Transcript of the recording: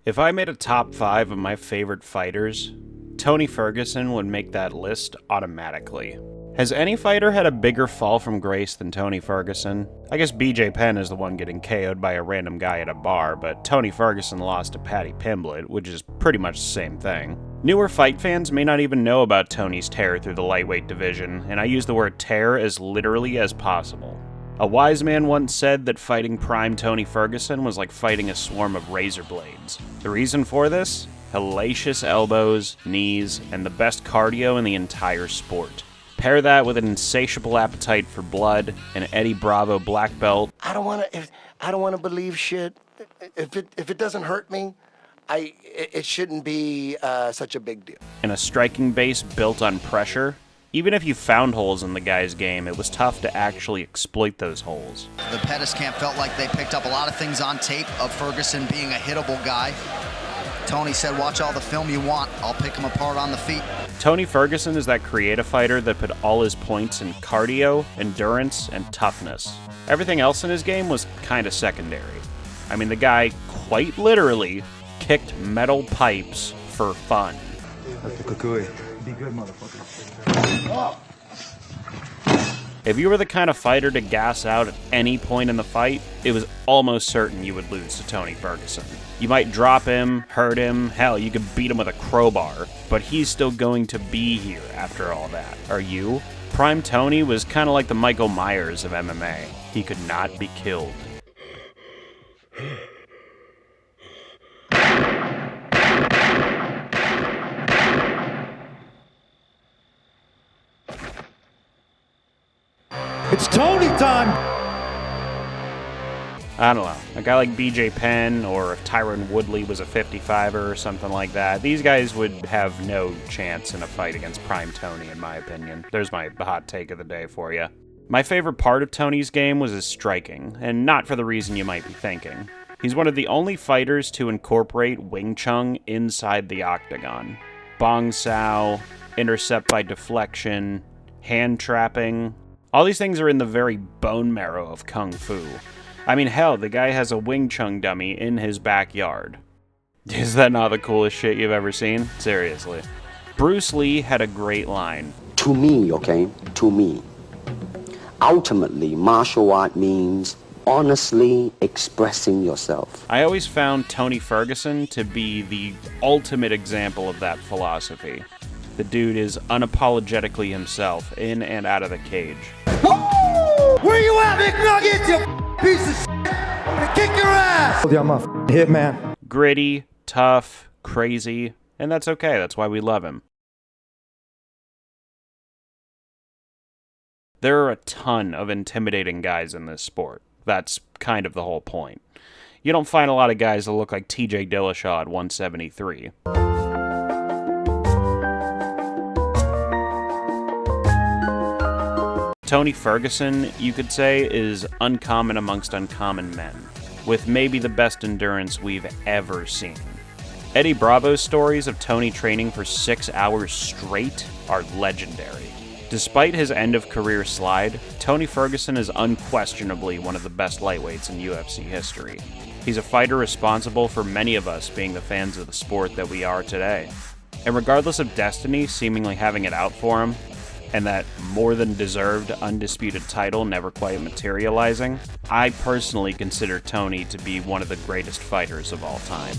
If I made a top 5 of my favorite fighters, Tony Ferguson would make that list automatically. Has any fighter had a bigger fall from grace than Tony Ferguson? I guess BJ Penn is the one getting KO'd by a random guy at a bar, but Tony Ferguson lost to Paddy Pimblett, which is pretty much the same thing. Newer fight fans may not even know about Tony's tear through the lightweight division, and I use the word tear as literally as possible. A wise man once said that fighting prime Tony Ferguson was like fighting a swarm of razor blades. The reason for this? Hellacious elbows, knees, and the best cardio in the entire sport. Pair that with an insatiable appetite for blood, an Eddie Bravo black belt. I don't want to believe shit. If it doesn't hurt me, it shouldn't be such a big deal. And a striking base built on pressure. Even if you found holes in the guy's game, it was tough to actually exploit those holes. The Pettis camp felt like they picked up a lot of things on tape of Ferguson being a hittable guy. Tony said, watch all the film you want. I'll pick him apart on the feet. Tony Ferguson is that creative fighter that put all his points in cardio, endurance, and toughness. Everything else in his game was kind of secondary. I mean, the guy quite literally kicked metal pipes for fun. That's the kukui. Be good, motherfucker. If you were the kind of fighter to gas out at any point in the fight, it was almost certain you would lose to Tony Ferguson. You might drop him, hurt him, hell, you could beat him with a crowbar, but he's still going to be here after all that. Are you? Prime Tony was kind of like the Michael Myers of MMA. He could not be killed. It's Tony time! I don't know, a guy like BJ Penn, or if Tyron Woodley was a 55er or something like that, these guys would have no chance in a fight against Prime Tony, in my opinion. There's my hot take of the day for you. My favorite part of Tony's game was his striking, and not for the reason you might be thinking. He's one of the only fighters to incorporate Wing Chun inside the octagon. Bong Sao, intercept by deflection, hand trapping. All these things are in the very bone marrow of Kung Fu. I mean, hell, the guy has a Wing Chun dummy in his backyard. Is that not the coolest shit you've ever seen? Seriously. Bruce Lee had a great line. To me, okay? To me. Ultimately, martial art means honestly expressing yourself. I always found Tony Ferguson to be the ultimate example of that philosophy. The dude is unapologetically himself, in and out of the cage. Where you at, McNuggets, you piece of shit? I'm gonna kick your ass! Yeah, I'm a hitman. Gritty, tough, crazy, and that's okay. That's why we love him. There are a ton of intimidating guys in this sport. That's kind of the whole point. You don't find a lot of guys that look like TJ Dillashaw at 173. Tony Ferguson, you could say, is uncommon amongst uncommon men, with maybe the best endurance we've ever seen. Eddie Bravo's stories of Tony training for 6 hours straight are legendary. Despite his end-of-career slide, Tony Ferguson is unquestionably one of the best lightweights in UFC history. He's a fighter responsible for many of us being the fans of the sport that we are today. And regardless of destiny seemingly having it out for him, and that more than deserved undisputed title never quite materializing, I personally consider Tony to be one of the greatest fighters of all time.